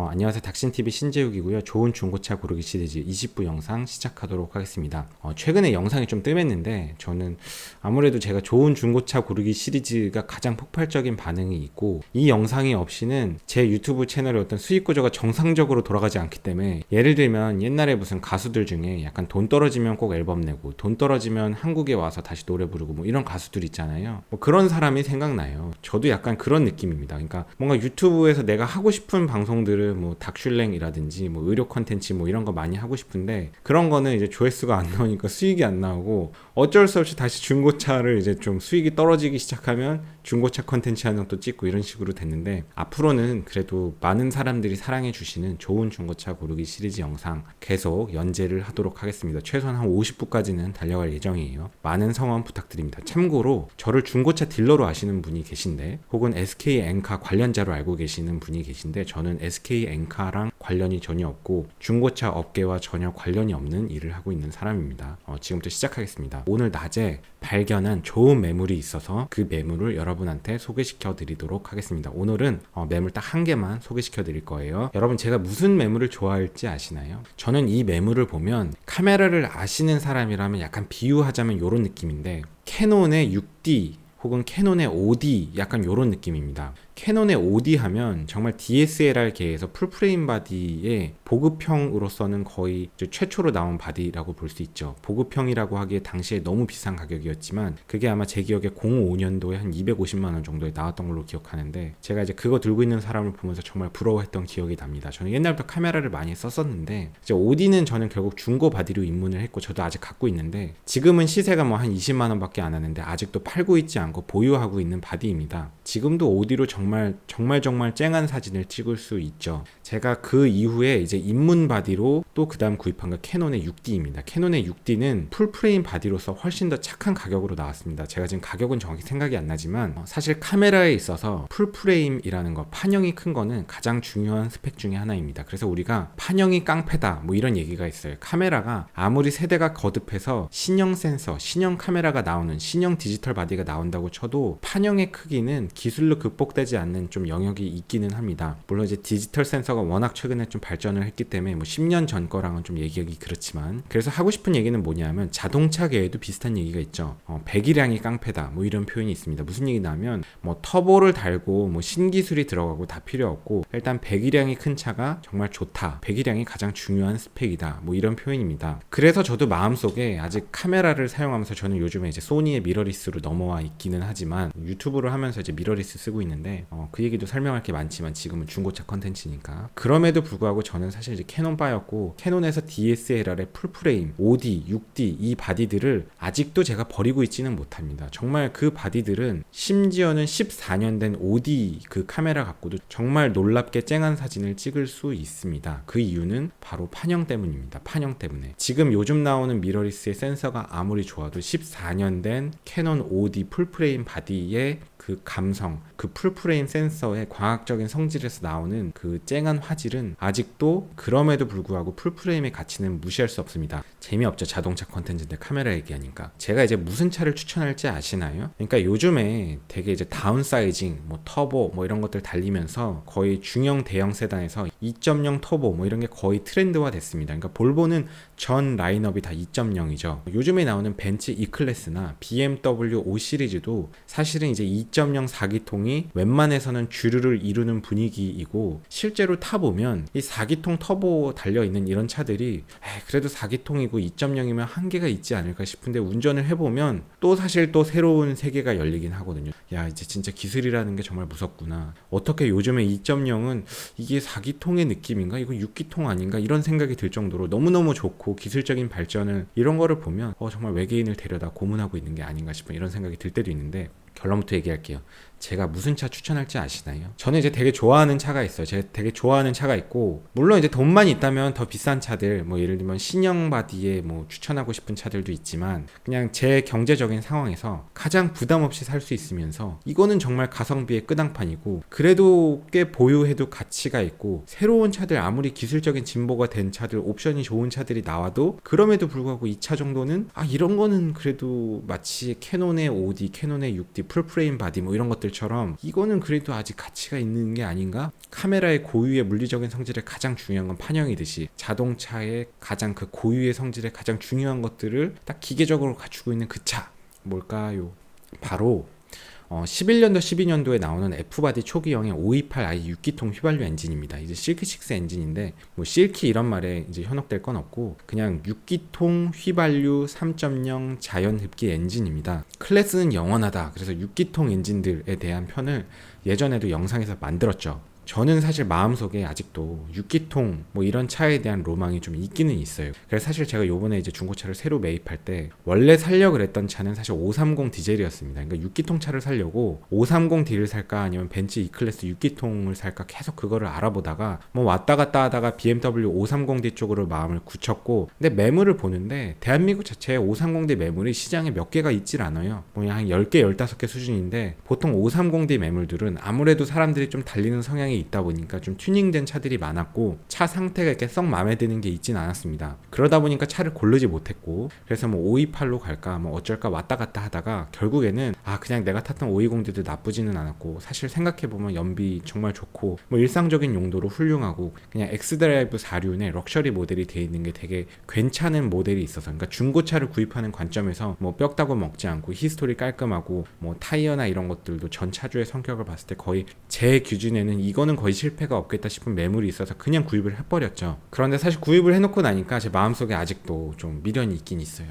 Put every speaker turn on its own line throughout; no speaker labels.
안녕하세요. 닥신TV 신재욱이고요. 좋은 중고차 고르기 시리즈 20부 영상 시작하도록 하겠습니다. 최근에 영상이 좀 뜸했는데 저는 아무래도 제가 좋은 중고차 고르기 시리즈가 가장 폭발적인 반응이 있고, 이 영상이 없이는 제 유튜브 채널의 어떤 수익 구조가 정상적으로 돌아가지 않기 때문에, 예를 들면 옛날에 무슨 가수들 중에 약간 돈 떨어지면 꼭 앨범 내고 돈 떨어지면 한국에 와서 다시 노래 부르고 뭐 이런 가수들 있잖아요. 뭐 그런 사람이 생각나요. 저도 약간 그런 느낌입니다. 그러니까 뭔가 유튜브에서 내가 하고 싶은 방송들을 뭐 닥슐랭이라든지 뭐 의료 컨텐츠 뭐 이런 거 많이 하고 싶은데, 그런 거는 이제 조회수가 안 나오니까 수익이 안 나오고, 어쩔 수 없이 다시 중고차를 이제 좀 수익이 떨어지기 시작하면 중고차 컨텐츠 하나 또 찍고 이런 식으로 됐는데, 앞으로는 그래도 많은 사람들이 사랑해 주시는 좋은 중고차 고르기 시리즈 영상 계속 연재를 하도록 하겠습니다. 최소한 한 50부까지는 달려갈 예정이에요. 많은 성원 부탁드립니다. 참고로 저를 중고차 딜러로 아시는 분이 계신데, 혹은 SK 엔카 관련자로 알고 계시는 분이 계신데, 저는 SK 엔카랑 관련이 전혀 없고 중고차 업계와 전혀 관련이 없는 일을 하고 있는 사람입니다. 지금부터 시작하겠습니다. 오늘 낮에 발견한 좋은 매물이 있어서 그 매물을 여러분한테 소개시켜 드리도록 하겠습니다. 오늘은 매물 딱 한 개만 소개시켜 드릴 거예요. 여러분, 제가 무슨 매물을 좋아할지 아시나요? 저는 이 매물을 보면, 카메라를 아시는 사람이라면 약간 비유하자면 이런 느낌인데, 캐논의 6D 혹은 캐논의 5D 약간 이런 느낌입니다. 캐논의 5D 하면 정말 DSLR계에서 풀프레임 바디의 보급형으로서는 거의 최초로 나온 바디라고 볼 수 있죠. 보급형이라고 하기에 당시에 너무 비싼 가격이었지만, 그게 아마 제 기억에 05년도에 한 250만 원 정도에 나왔던 걸로 기억하는데, 제가 이제 그거 들고 있는 사람을 보면서 정말 부러워했던 기억이 납니다. 저는 옛날부터 카메라를 많이 썼었는데, 이제 5D는 저는 결국 중고 바디로 입문을 했고, 저도 아직 갖고 있는데, 지금은 시세가 뭐 한 20만 원밖에 안 하는데 아직도 팔고 있지 않고 보유하고 있는 바디입니다. 지금도 5D로 정말 쨍한 사진을 찍을 수 있죠. 제가 그 이후에 이제 입문 바디로 또 그 다음 구입한 거 캐논의 6D입니다. 캐논의 6D는 풀프레임 바디로서 훨씬 더 착한 가격으로 나왔습니다. 제가 지금 가격은 정확히 생각이 안 나지만, 사실 카메라에 있어서 풀프레임이라는 거, 판형이 큰 거는 가장 중요한 스펙 중에 하나입니다. 그래서 우리가 판형이 깡패다 뭐 이런 얘기가 있어요. 카메라가 아무리 세대가 거듭해서 신형 센서, 신형 카메라가 나오는, 신형 디지털 바디가 나온다고 쳐도 판형의 크기는 기술로 극복되지 않는 좀 영역이 있기는 합니다. 물론 이제 디지털 센서가 워낙 최근에 좀 발전을 했기 때문에 뭐 10년 전 거랑은 좀 얘기하기 그렇지만, 그래서 하고 싶은 얘기는 뭐냐면, 자동차계에도 비슷한 얘기가 있죠. 배기량이 깡패다 뭐 이런 표현이 있습니다. 무슨 얘기냐면, 뭐 터보를 달고 뭐 신기술이 들어가고 다 필요 없고, 일단 배기량이 큰 차가 정말 좋다, 배기량이 가장 중요한 스펙이다 뭐 이런 표현입니다. 그래서 저도 마음속에 아직 카메라를 사용하면서, 저는 요즘에 이제 소니의 미러리스로 넘어와 있기는 하지만 유튜브를 하면서 이제 미러리스 쓰고 있는데, 그 얘기도 설명할 게 많지만 지금은 중고차 컨텐츠니까, 그럼에도 불구하고 저는 사실 이제 캐논 바였고, 캐논에서 DSLR의 풀프레임 5D, 6D 이 바디들을 아직도 제가 버리고 있지는 못합니다. 정말 그 바디들은 심지어는 14년 된 5D 그 카메라 갖고도 정말 놀랍게 쨍한 사진을 찍을 수 있습니다. 그 이유는 바로 판형 때문입니다. 판형 때문에. 지금 요즘 나오는 미러리스의 센서가 아무리 좋아도 14년 된 캐논 5D 풀프레임 바디의 그 감성, 그 풀프레임 센서의 과학적인 성질에서 나오는 그 쨍한 화질은 아직도, 그럼에도 불구하고 풀프레임의 가치는 무시할 수 없습니다. 재미없죠, 자동차 컨텐츠인데 카메라 얘기하니까. 제가 이제 무슨 차를 추천할지 아시나요? 그러니까 요즘에 되게 이제 다운사이징, 뭐 터보 뭐 이런 것들 달리면서 거의 중형 대형 세단에서 2.0 터보 뭐 이런 게 거의 트렌드화 됐습니다. 그러니까 볼보는 전 라인업이 다 2.0이죠. 요즘에 나오는 벤츠 E클래스나 BMW 5 시리즈도 사실은 이제 2.0 4기통이 웬만해서는 주류를 이루는 분위기이고, 실제로 타보면 이 4기통 터보 달려있는 이런 차들이 그래도 4기통이고 2.0이면 한계가 있지 않을까 싶은데, 운전을 해보면 또 사실 또 새로운 세계가 열리긴 하거든요. 야, 이제 진짜 기술이라는 게 정말 무섭구나. 어떻게 요즘에 2.0은 이게 4기통의 느낌인가? 이거 6기통 아닌가? 이런 생각이 들 정도로 너무너무 좋고, 기술적인 발전을, 이런 거를 보면 정말 외계인을 데려다 고문하고 있는 게 아닌가 싶은 이런 생각이 들 때도 있는데, 결론부터 얘기할게요. 제가 무슨 차 추천할지 아시나요? 저는 이제 되게 좋아하는 차가 있어요. 제가 되게 좋아하는 차가 있고, 물론 이제 돈만 있다면 더 비싼 차들, 뭐 예를 들면 신형 바디에 뭐 추천하고 싶은 차들도 있지만, 그냥 제 경제적인 상황에서 가장 부담 없이 살 수 있으면서, 이거는 정말 가성비의 끄당판이고 그래도 꽤 보유해도 가치가 있고, 새로운 차들, 아무리 기술적인 진보가 된 차들, 옵션이 좋은 차들이 나와도 그럼에도 불구하고 이 차 정도는 이런 거는 그래도 마치 캐논의 5D, 캐논의 6D 풀프레임 바디 뭐 이런 것들 것들처럼 이거는 그래도 아직 가치가 있는 게 아닌가? 카메라의 고유의 물리적인 성질에 가장 중요한 건 판형이듯이 자동차의 가장 그 고유의 성질에 가장 중요한 것들을 딱 기계적으로 갖추고 있는 그 차 뭘까요? 바로 11년도 12년도에 나오는 F바디 초기형의 528i 6기통 휘발유 엔진입니다. 이제 실키6 엔진인데 뭐 실키 이런 말에 이제 현혹될 건 없고 그냥 6기통 휘발유 3.0 자연 흡기 엔진입니다. 클래스는 영원하다. 그래서 6기통 엔진들에 대한 편을 예전에도 영상에서 만들었죠. 저는 사실 마음속에 아직도 6기통 뭐 이런 차에 대한 로망이 좀 있기는 있어요. 그래서 사실 제가 요번에 이제 중고차를 새로 매입할 때 원래 살려고 그랬던 차는 사실 530 디젤이었습니다. 그러니까 6기통 차를 살려고 530D를 살까 아니면 벤츠 E클래스 6기통을 살까 계속 그거를 알아보다가 뭐 왔다 갔다 하다가 BMW 530D 쪽으로 마음을 굳혔고 근데 매물을 보는데 대한민국 자체에 530D 매물이 시장에 몇 개가 있질 않아요. 뭐 한 10개, 15개 수준인데 보통 530D 매물들은 아무래도 사람들이 좀 달리는 성향이 있다 보니까 좀 튜닝된 차들이 많았고 차 상태가 이렇게 썩 마음에 드는 게 있진 않았습니다. 그러다 보니까 차를 고르지 못했고 그래서 뭐 528로 갈까 뭐 어쩔까 왔다 갔다 하다가 결국에는 그냥 내가 탔던 520D도 나쁘지는 않았고 사실 생각해보면 연비 정말 좋고 뭐 일상적인 용도로 훌륭하고 그냥 엑스드라이브 4륜의 럭셔리 모델이 되어 있는 게 되게 괜찮은 모델이 있어서 그러니까 중고차를 구입하는 관점에서 뭐 뼈다고 먹지 않고 히스토리 깔끔하고 뭐 타이어나 이런 것들도 전 차주의 성격을 봤을 때 거의 제 기준에는 이거는 거의 실패가 없겠다 싶은 매물이 있어서 그냥 구입을 해버렸죠. 그런데 사실 구입을 해놓고 나니까 제 마음속에 아직도 좀 미련이 있긴 있어요.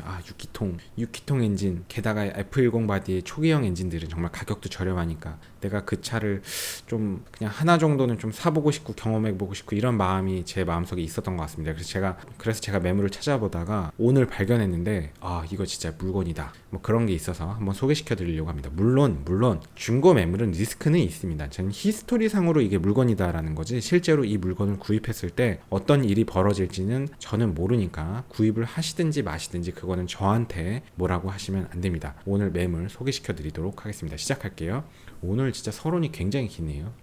6기통 엔진 게다가 F10 바디의 초기형 엔진들은 정말 가격도 저렴하니까 내가 그 차를 좀 그냥 하나 정도는 좀 사보고 싶고 경험해보고 싶고 이런 마음이 제 마음속에 있었던 것 같습니다. 그래서 제가 매물을 찾아보다가 오늘 발견했는데 이거 진짜 물건이다 뭐 그런 게 있어서 한번 소개시켜 드리려고 합니다. 물론 중고 매물은 리스크는 있습니다. 저는 히스토리 상으로 이게 물건이다라는 거지 실제로 이 물건을 구입했을 때 어떤 일이 벌어질지는 저는 모르니까 구입을 하시든지 마시든지 그거는 저한테 뭐라고 하시면 안 됩니다. 오늘 매물 소개시켜 드리도록 하겠습니다. 시작할게요. 오늘 진짜 서론이 굉장히 기네요.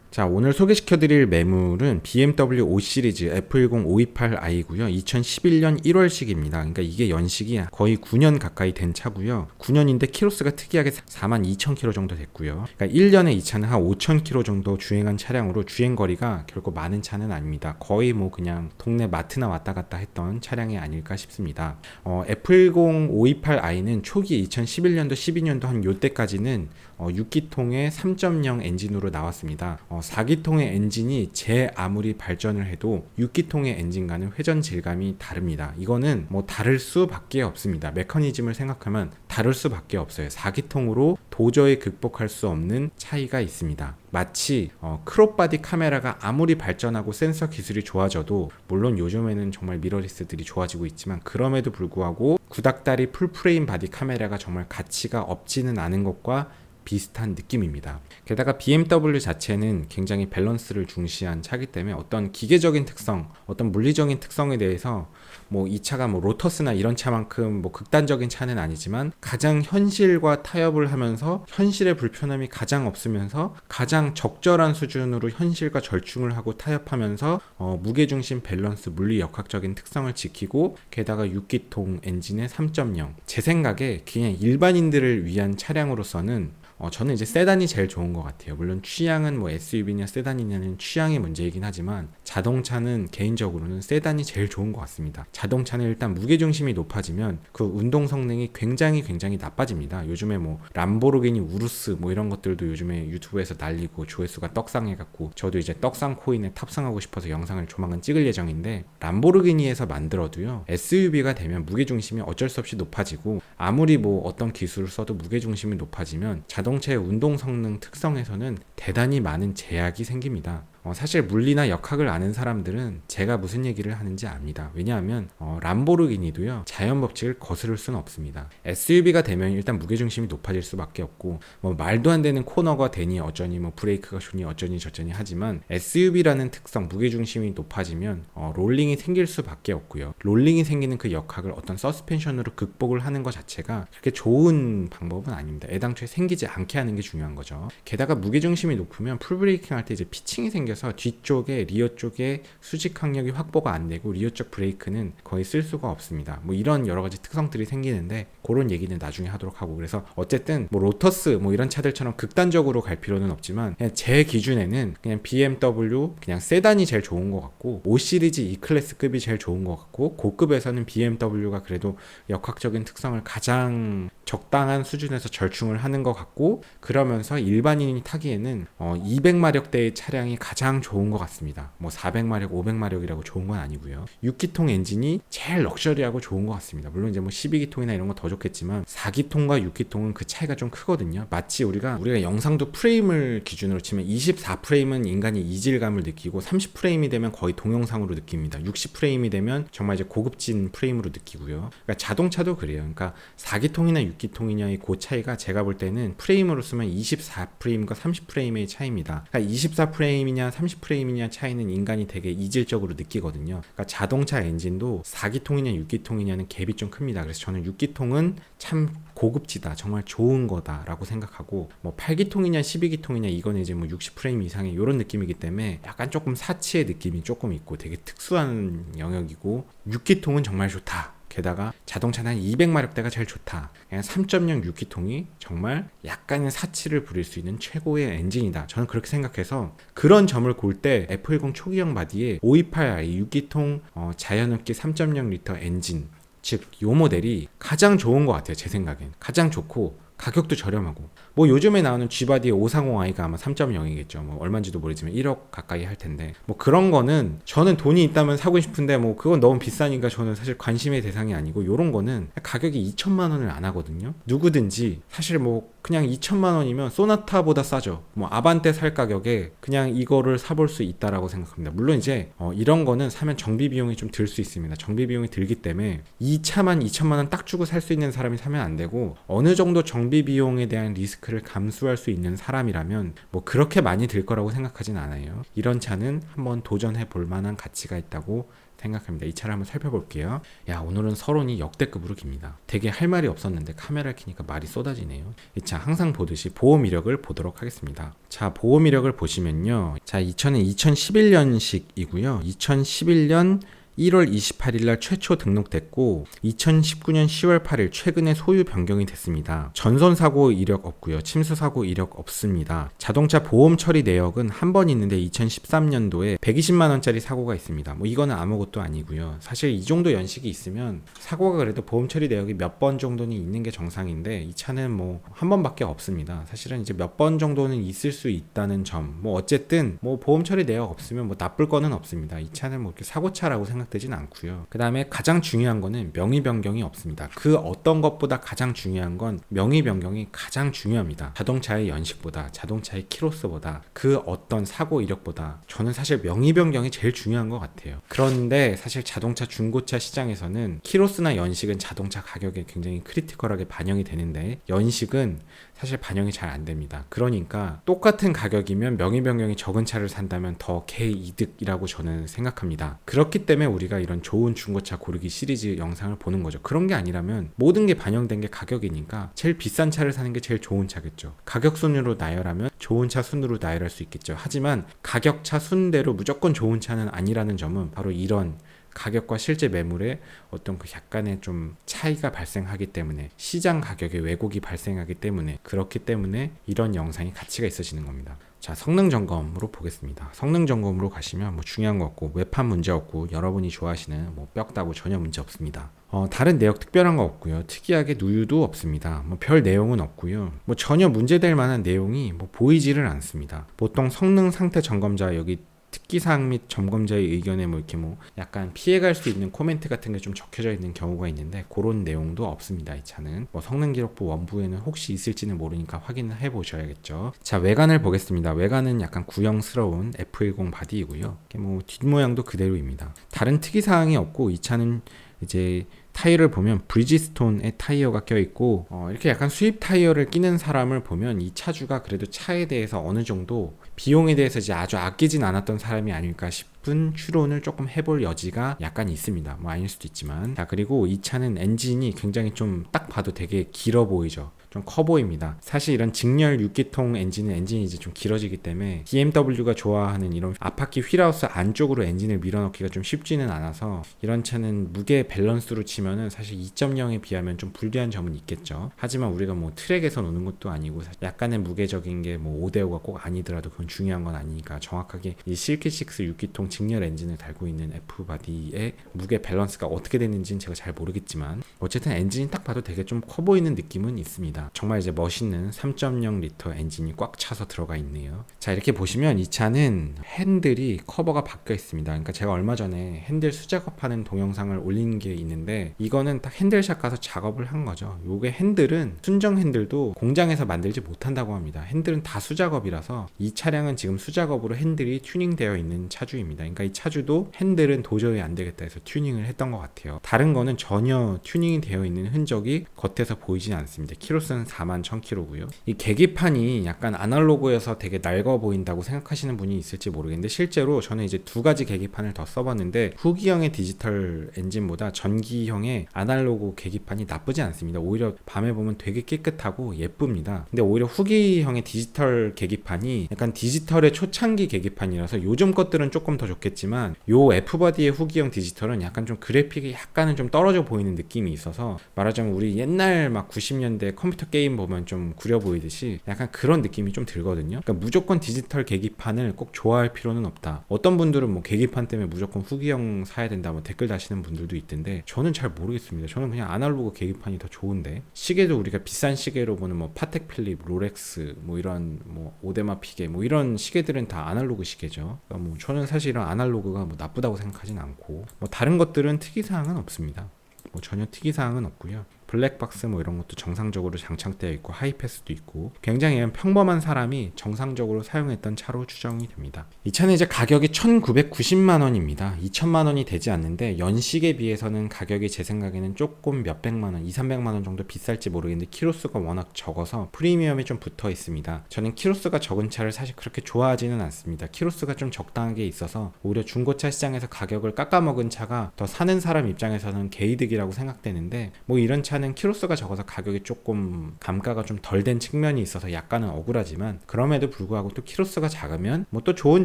자, 오늘 소개시켜드릴 매물은 BMW 5 시리즈 F10 528i고요. 2011년 1월식입니다. 그러니까 이게 연식이 거의 9년 가까이 된 차고요. 9년인데 키로수가 특이하게 42,000km 정도 됐고요. 그러니까 1년에 이 차는 한 5,000km 정도 주행한 차량으로 주행거리가 결코 많은 차는 아닙니다. 거의 뭐 그냥 동네 마트나 왔다 갔다 했던 차량이 아닐까 싶습니다. F10 528i는 초기 2011년도 12년도 한 요때까지는 6기통의 3.0 엔진으로 나왔습니다. 4기통의 엔진이 아무리 발전을 해도 6기통의 엔진과는 회전 질감이 다릅니다. 이거는 뭐 다를 수밖에 없습니다. 메커니즘을 생각하면 다를 수밖에 없어요. 4기통으로 도저히 극복할 수 없는 차이가 있습니다. 마치 크롭바디 카메라가 아무리 발전하고 센서 기술이 좋아져도 물론 요즘에는 정말 미러리스들이 좋아지고 있지만 그럼에도 불구하고 구닥다리 풀프레임 바디 카메라가 정말 가치가 없지는 않은 것과 비슷한 느낌입니다. 게다가 BMW 자체는 굉장히 밸런스를 중시한 차기 때문에 어떤 기계적인 특성, 어떤 물리적인 특성에 대해서 뭐 이 차가 뭐 로터스나 이런 차만큼 뭐 극단적인 차는 아니지만 가장 현실과 타협을 하면서 현실의 불편함이 가장 없으면서 가장 적절한 수준으로 현실과 절충을 하고 타협하면서 무게중심 밸런스 물리 역학적인 특성을 지키고 게다가 6기통 엔진의 3.0 제 생각에 그냥 일반인들을 위한 차량으로서는 저는 이제 세단이 제일 좋은 것 같아요. 물론 취향은 뭐 SUV냐 세단이냐는 취향의 문제이긴 하지만 자동차는 개인적으로는 세단이 제일 좋은 것 같습니다. 자동차는 일단 무게중심이 높아지면 그 운동 성능이 굉장히 나빠집니다. 요즘에 뭐 람보르기니 우루스 뭐 이런 것들도 요즘에 유튜브에서 날리고 조회수가 떡상해갖고 저도 이제 떡상 코인에 탑승하고 싶어서 영상을 조만간 찍을 예정인데 람보르기니에서 만들어도요 SUV가 되면 무게중심이 어쩔 수 없이 높아지고 아무리 뭐 어떤 기술을 써도 무게중심이 높아지면 자동차의 운동 성능 특성에서는 대단히 많은 제약이 생깁니다. 사실 물리나 역학을 아는 사람들은 제가 무슨 얘기를 하는지 압니다. 왜냐하면 람보르기니도요 자연 법칙을 거스를 수는 없습니다. SUV가 되면 일단 무게중심이 높아질 수밖에 없고 뭐 말도 안 되는 코너가 되니 어쩌니 뭐 브레이크가 좋니 어쩌니 저쩌니 하지만 SUV라는 특성 무게중심이 높아지면 롤링이 생길 수밖에 없고요. 롤링이 생기는 그 역학을 어떤 서스펜션으로 극복을 하는 것 자체가 그렇게 좋은 방법은 아닙니다. 애당초에 생기지 않게 하는 게 중요한 거죠. 게다가 무게중심이 높으면 풀브레이킹 할 때 이제 피칭이 생겨서 뒤쪽에 리어 쪽에 수직 항력이 확보가 안 되고 리어 쪽 브레이크는 거의 쓸 수가 없습니다. 뭐 이런 여러 가지 특성들이 생기는데 그런 얘기는 나중에 하도록 하고, 그래서 어쨌든 뭐 로터스 뭐 이런 차들처럼 극단적으로 갈 필요는 없지만 그냥 제 기준에는 그냥 BMW 그냥 세단이 제일 좋은 것 같고 5 시리즈 E 클래스급이 제일 좋은 것 같고, 고급에서는 BMW가 그래도 역학적인 특성을 가장 적당한 수준에서 절충을 하는 것 같고, 그러면서 일반인이 타기에는 200마력대의 차량이 가장 좋은 것 같습니다. 뭐 400마력, 500마력이라고 좋은 건 아니고요. 6기통 엔진이 제일 럭셔리하고 좋은 것 같습니다. 물론 이제 뭐 12기통이나 이런 거 더 좋겠지만 4기통과 6기통은 그 차이가 좀 크거든요. 마치 우리가 영상도 프레임을 기준으로 치면 24프레임은 인간이 이질감을 느끼고 30프레임이 되면 거의 동영상으로 느낍니다. 60프레임이 되면 정말 이제 고급진 프레임으로 느끼고요. 그러니까 자동차도 그래요. 그러니까 4기통이나 6기통이냐의 그 차이가 제가 볼 때는 프레임으로 쓰면 24프레임과 30프레임의 차이입니다. 그러니까 24프레임이냐 30프레임이냐 차이는 인간이 되게 이질적으로 느끼거든요. 그러니까 자동차 엔진도 4기통이냐 6기통이냐는 갭이 좀 큽니다. 그래서 저는 6기통은 참 고급지다, 정말 좋은 거다라고 생각하고, 뭐 8기통이냐 12기통이냐 이거는 이제 뭐 60프레임 이상의 이런 느낌이기 때문에 약간 조금 사치의 느낌이 조금 있고 되게 특수한 영역이고, 6기통은 정말 좋다. 게다가 자동차는 한 200마력대가 제일 좋다. 그냥 3.0 6기통이 정말 약간의 사치를 부릴 수 있는 최고의 엔진이다. 저는 그렇게 생각해서 그런 점을 볼 때 F10 초기형 바디에 528i 6기통 자연흡기 3.0 리터 엔진, 즉 요 모델이 가장 좋은 것 같아요. 제 생각엔 가장 좋고 가격도 저렴하고, 뭐 요즘에 나오는 G바디의 530i가 아마 3.0이겠죠. 뭐 얼마인지도 모르지만 1억 가까이 할 텐데, 뭐 그런 거는 저는 돈이 있다면 사고 싶은데 뭐 그건 너무 비싸니까 저는 사실 관심의 대상이 아니고, 요런 거는 가격이 2천만 원을 안 하거든요. 누구든지 사실 뭐 그냥 2천만 원이면 소나타보다 싸죠. 뭐 아반떼 살 가격에 그냥 이거를 사볼 수 있다라고 생각합니다. 물론 이제 이런 거는 사면 정비 비용이 좀 들 수 있습니다. 정비 비용이 들기 때문에 이 차만 2천만 원 딱 주고 살 수 있는 사람이 사면 안 되고, 어느 정도 정비 비용에 대한 리스크를 감수할 수 있는 사람이라면 뭐 그렇게 많이 들 거라고 생각하진 않아요. 이런 차는 한번 도전해 볼 만한 가치가 있다고 생각합니다. 이 차를 한번 살펴볼게요. 야, 오늘은 서론이 역대급으로 깁니다. 되게 할 말이 없었는데 카메라를 켜니까 말이 쏟아지네요. 이 차 항상 보듯이 보험 이력을 보도록 하겠습니다. 자, 보험 이력을 보시면요. 자, 이 차는 2011년식이고요. 2011년 1월 28일 날 최초 등록됐고 2019년 10월 8일 최근에 소유 변경이 됐습니다. 전손 사고 이력 없고요. 침수 사고 이력 없습니다. 자동차 보험 처리 내역은 한 번 있는데 2013년도에 120만 원짜리 사고가 있습니다. 뭐 이거는 아무것도 아니고요. 사실 이 정도 연식이 있으면 사고가 그래도 보험 처리 내역이 몇 번 정도는 있는 게 정상인데, 이 차는 뭐 한 번밖에 없습니다. 사실은 이제 몇 번 정도는 있을 수 있다는 점. 뭐 어쨌든 뭐 보험 처리 내역 없으면 뭐 나쁠 거는 없습니다. 이 차는 뭐 이렇게 사고차라고 생각되진 않고요. 그 다음에 가장 중요한 거는 명의 변경이 없습니다. 그 어떤 것보다 가장 중요한 건 명의 변경이 가장 중요합니다. 자동차의 연식보다, 자동차의 키로수보다, 그 어떤 사고 이력보다 저는 사실 명의 변경이 제일 중요한 것 같아요. 그런데 사실 자동차 중고차 시장에서는 키로수나 연식은 자동차 가격에 굉장히 크리티컬하게 반영이 되는데, 연식은 사실 반영이 잘 안 됩니다. 그러니까 똑같은 가격이면 명의 변경이 적은 차를 산다면 더 개이득이라고 저는 생각합니다. 그렇기 때문에 우리가 이런 좋은 중고차 고르기 시리즈 영상을 보는 거죠. 그런 게 아니라면 모든 게 반영된 게 가격이니까 제일 비싼 차를 사는 게 제일 좋은 차겠죠. 가격 순으로 나열하면 좋은 차 순으로 나열할 수 있겠죠. 하지만 가격차 순대로 무조건 좋은 차는 아니라는 점은 바로 이런 가격과 실제 매물에 어떤 그 약간의 좀 차이가 발생하기 때문에, 시장 가격에 왜곡이 발생하기 때문에, 그렇기 때문에 이런 영상이 가치가 있어지는 겁니다. 자, 성능 점검으로 보겠습니다. 성능 점검으로 가시면 뭐 중요한 거 없고, 외판 문제 없고, 여러분이 좋아하시는 뭐 뼈다고 전혀 문제 없습니다. 다른 내역 특별한 거 없고요. 특이하게 누유도 없습니다. 뭐 별 내용은 없고요. 뭐 전혀 문제될 만한 내용이 뭐 보이지를 않습니다. 보통 성능 상태 점검자 여기 특기사항 및 점검자의 의견에 뭐 이렇게 뭐 약간 피해갈 수 있는 코멘트 같은 게 좀 적혀져 있는 경우가 있는데, 그런 내용도 없습니다. 이 차는 뭐 성능기록부 원부에는 혹시 있을지는 모르니까 확인을 해보셔야겠죠. 자, 외관을 보겠습니다. 외관은 약간 구형스러운 F10 바디이고요. 뭐 뒷모양도 그대로입니다. 다른 특이사항이 없고, 이 차는 이제 타이어를 보면 브리지스톤의 타이어가 껴있고, 이렇게 약간 수입 타이어를 끼는 사람을 보면 이 차주가 그래도 차에 대해서 어느 정도 비용에 대해서 이제 아주 아끼진 않았던 사람이 아닐까 싶은 추론을 조금 해볼 여지가 약간 있습니다. 뭐 아닐 수도 있지만. 자, 그리고 이 차는 엔진이 굉장히 좀 딱 봐도 되게 길어 보이죠. 좀 커 보입니다. 사실 이런 직렬 6기통 엔진이 이제 좀 길어지기 때문에 BMW가 좋아하는 이런 앞바퀴 휠하우스 안쪽으로 엔진을 밀어넣기가 좀 쉽지는 않아서 이런 차는 무게 밸런스로 치면은 사실 2.0에 비하면 좀 불리한 점은 있겠죠. 하지만 우리가 뭐 트랙에서 노는 것도 아니고 약간의 무게적인 게 뭐 5대5가 꼭 아니더라도 그건 중요한 건 아니니까 정확하게 이 실키6 6기통 직렬 엔진을 달고 있는 F바디의 무게 밸런스가 어떻게 되는지는 제가 잘 모르겠지만 어쨌든 엔진이 딱 봐도 되게 좀 커 보이는 느낌은 있습니다. 정말 이제 멋있는 3.0 리터 엔진이 꽉 차서 들어가 있네요. 자, 이렇게 보시면 이 차는 핸들이 커버가 바뀌어 있습니다. 그러니까 제가 얼마 전에 핸들 수작업하는 동영상을 올린 게 있는데 이거는 딱 핸들샵 가서 작업을 한 거죠. 요게 핸들은 순정 핸들도 공장에서 만들지 못한다고 합니다. 핸들은 다 수작업이라서 이 차량은 지금 수작업으로 핸들이 튜닝되어 있는 차주입니다. 그러니까 이 차주도 핸들은 도저히 안 되겠다 해서 튜닝을 했던 것 같아요. 다른 거는 전혀 튜닝이 되어 있는 흔적이 겉에서 보이진 않습니다. 키로수는 41,000km고요. 이 계기판이 약간 아날로그여서 되게 낡아 보인다고 생각하시는 분이 있을지 모르겠는데 실제로 저는 이제 두 가지 계기판을 더 써봤는데 후기형의 디지털 엔진보다 전기형의 아날로그 계기판이 나쁘지 않습니다. 오히려 밤에 보면 되게 깨끗하고 예쁩니다. 근데 오히려 후기형의 디지털 계기판이 약간 디지털의 초창기 계기판이라서 요즘 것들은 조금 더 좋겠지만 요 F바디의 후기형 디지털은 약간 좀 그래픽이 약간은 좀 떨어져 보이는 느낌이 있어서 말하자면 우리 옛날 막 90년대 컴퓨터 게임 보면 좀 구려 보이듯이 약간 그런 느낌이 좀 들거든요. 그러니까 무조건 디지털 계기판을 꼭 좋아할 필요는 없다. 어떤 분들은 뭐 계기판 때문에 무조건 후기형 사야 된다 뭐 댓글 다시는 분들도 있던데 저는 잘 모르겠습니다. 저는 그냥 아날로그 계기판이 더 좋은데 시계도 우리가 비싼 시계로 보는 뭐 파텍 필립, 롤렉스 뭐 이런 뭐 오데마 피게 뭐 이런 시계들은 다 아날로그 시계죠. 그러니까 뭐 저는 사실 이런 아날로그가 뭐 나쁘다고 생각하진 않고 뭐 다른 것들은 특이사항은 없습니다. 뭐 전혀 특이사항은 없고요. 블랙박스 뭐 이런 것도 정상적으로 장착되어 있고 하이패스도 있고 굉장히 평범한 사람이 정상적으로 사용했던 차로 추정이 됩니다. 이 차는 이제 가격이 1,990만 원입니다. 2천만 원이 되지 않는데 연식에 비해서는 가격이 제 생각에는 조금 몇백만 원, 2, 300만 원 정도 비쌀지 모르겠는데 키로수가 워낙 적어서 프리미엄이 좀 붙어 있습니다. 저는 키로수가 적은 차를 사실 그렇게 좋아하지는 않습니다. 키로수가 좀 적당하게 있어서 오히려 중고차 시장에서 가격을 깎아먹은 차가 더 사는 사람 입장에서는 개이득이라고 생각되는데 뭐 이런 차는 키로수가 적어서 가격이 조금 감가가 좀 덜 된 측면이 있어서 약간은 억울하지만 그럼에도 불구하고 또 키로수가 작으면 뭐 또 좋은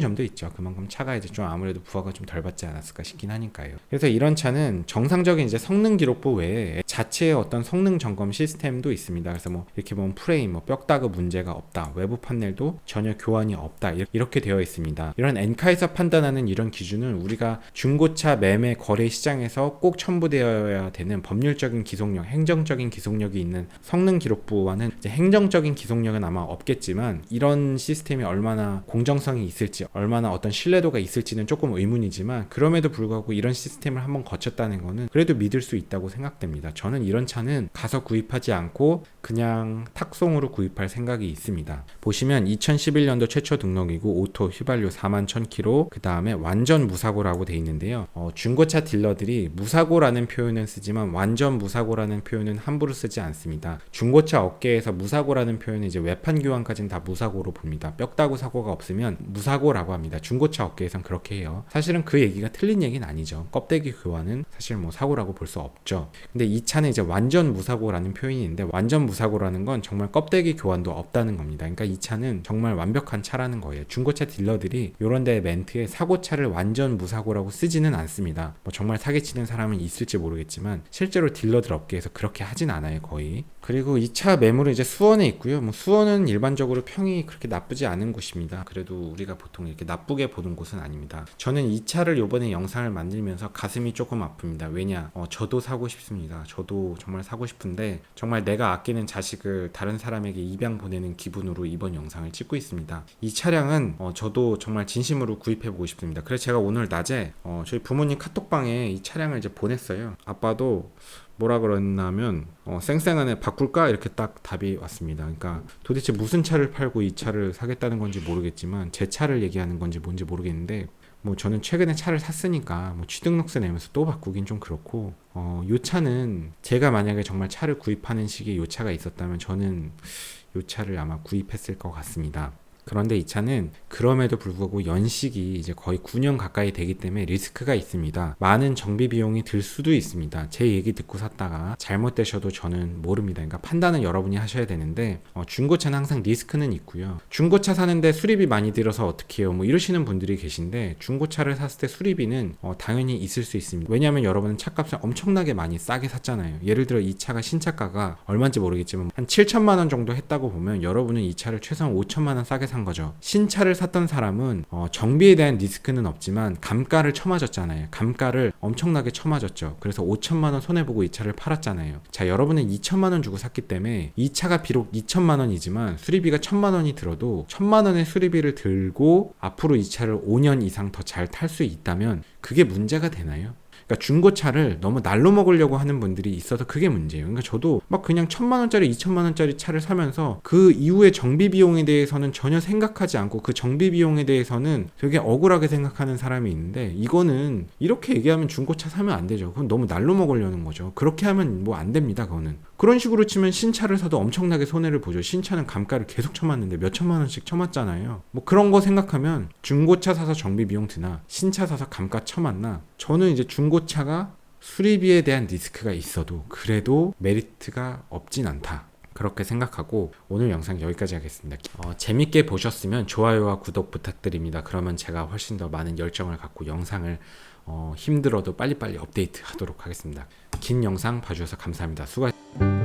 점도 있죠. 그만큼 차가 이제 좀 아무래도 부하가 좀 덜 받지 않았을까 싶긴 하니까요. 그래서 이런 차는 정상적인 이제 성능 기록부 외에 자체의 어떤 성능 점검 시스템도 있습니다. 그래서 뭐 이렇게 보면 프레임, 뭐 뼈다구 문제가 없다, 외부 판넬도 전혀 교환이 없다 이렇게 되어 있습니다. 이런 엔카에서 판단하는 이런 기준은 우리가 중고차 매매 거래 시장에서 꼭 첨부되어야 되는 법률적인 기속력, 행정적인 기속력이 있는 성능 기록부와는 이제 행정적인 기속력은 아마 없겠지만 이런 시스템이 얼마나 공정성이 있을지 얼마나 어떤 신뢰도가 있을지는 조금 의문이지만 그럼에도 불구하고 이런 시스템을 한번 거쳤다는 거는 그래도 믿을 수 있다고 생각됩니다. 저는 이런 차는 가서 구입하지 않고 그냥 탁송으로 구입할 생각이 있습니다. 보시면 2011년도 최초 등록이고 오토 휘발유 41,000km 그 다음에 완전 무사고라고 돼 있는데요. 중고차 딜러들이 무사고라는 표현은 쓰지만 완전 무사고라는 표현은 함부로 쓰지 않습니다. 중고차 업계에서 무사고라는 표현은 이제 외판 교환까지는 다 무사고로 봅니다. 뼈다구 사고가 없으면 무사고라고 합니다. 중고차 업계에선 그렇게 해요. 사실은 그 얘기가 틀린 얘기는 아니죠. 껍데기 교환은 사실 뭐 사고라고 볼 수 없죠. 근데 이 차는 이제 완전 무사고라는 표현이 있는데 완전 무사고라는 건 정말 껍데기 교환도 없다는 겁니다. 그러니까 이 차는 정말 완벽한 차라는 거예요. 중고차 딜러들이 이런 데 멘트에 사고차를 완전 무사고라고 쓰지는 않습니다. 뭐 정말 사기치는 사람은 있을지 모르겠지만 실제로 딜러들 업계에서 그렇게 하진 않아요, 거의. 그리고 이 차 매물은 이제 수원에 있고요. 뭐 수원은 일반적으로 평이 그렇게 나쁘지 않은 곳입니다. 그래도 우리가 보통 이렇게 나쁘게 보는 곳은 아닙니다. 저는 이 차를 이번에 영상을 만들면서 가슴이 조금 아픕니다. 왜냐? 저도 사고 싶습니다. 저도 정말 사고 싶은데 정말 내가 아끼는 자식을 다른 사람에게 입양 보내는 기분으로 이번 영상을 찍고 있습니다. 이 차량은 저도 정말 진심으로 구입해보고 싶습니다. 그래서 제가 오늘 낮에 저희 부모님 카톡방에 이 차량을 이제 보냈어요. 아빠도 뭐라 그랬냐면 쌩쌩하네 바꿀까? 이렇게 딱 답이 왔습니다. 그러니까 도대체 무슨 차를 팔고 이 차를 사겠다는 건지 모르겠지만 제 차를 얘기하는 건지 뭔지 모르겠는데 뭐 저는 최근에 차를 샀으니까 뭐 취등록세 내면서 또 바꾸긴 좀 그렇고 요 차는 제가 만약에 정말 차를 구입하는 시기에 요 차가 있었다면 저는 요 차를 아마 구입했을 것 같습니다. 그런데 이 차는 그럼에도 불구하고 연식이 이제 거의 9년 가까이 되기 때문에 리스크가 있습니다. 많은 정비 비용이 들 수도 있습니다. 제 얘기 듣고 샀다가 잘못되셔도 저는 모릅니다. 그러니까 판단은 여러분이 하셔야 되는데 중고차는 항상 리스크는 있고요. 중고차 사는데 수리비 많이 들어서 어떻게 해요? 뭐 이러시는 분들이 계신데 중고차를 샀을 때 수리비는 당연히 있을 수 있습니다. 왜냐하면 여러분은 차값을 엄청나게 많이 싸게 샀잖아요. 예를 들어 이 차가 신차가가 얼마인지 모르겠지만 한 7천만 원 정도 했다고 보면 여러분은 이 차를 최소한 5천만 원 싸게 산 거죠. 신차를 샀던 사람은 정비에 대한 리스크는 없지만 감가를 쳐맞았잖아요. 감가를 엄청나게 쳐맞았죠. 그래서 5천만 원 손해보고 이 차를 팔았잖아요. 자, 여러분은 2천만 원 주고 샀기 때문에 이 차가 비록 2천만 원이지만 수리비가 1천만 원이 들어도 1천만 원의 수리비를 들고 앞으로 이 차를 5년 이상 더 잘 탈 수 있다면 그게 문제가 되나요? 그러니까 중고차를 너무 날로 먹으려고 하는 분들이 있어서 그게 문제예요. 그러니까 저도 막 그냥 1,000만 원짜리, 2천만 원짜리 차를 사면서 그 이후의 정비 비용에 대해서는 전혀 생각하지 않고 그 정비 비용에 대해서는 되게 억울하게 생각하는 사람이 있는데 이거는 이렇게 얘기하면 중고차 사면 안 되죠. 그건 너무 날로 먹으려는 거죠. 그렇게 하면 뭐 안 됩니다. 그거는. 그런 식으로 치면 신차를 사도 엄청나게 손해를 보죠. 신차는 감가를 계속 쳐맞는데 몇 천만 원씩 쳐맞잖아요. 뭐 그런 거 생각하면 중고차 사서 정비 비용 드나 신차 사서 감가 쳐맞나, 저는 이제 중고차가 수리비에 대한 리스크가 있어도 그래도 메리트가 없진 않다, 그렇게 생각하고 오늘 영상 여기까지 하겠습니다. 재밌게 보셨으면 좋아요와 구독 부탁드립니다. 그러면 제가 훨씬 더 많은 열정을 갖고 영상을 힘들어도 빨리빨리 업데이트 하도록 하겠습니다. 긴 영상 봐주셔서 감사합니다. 수고하셨습니다.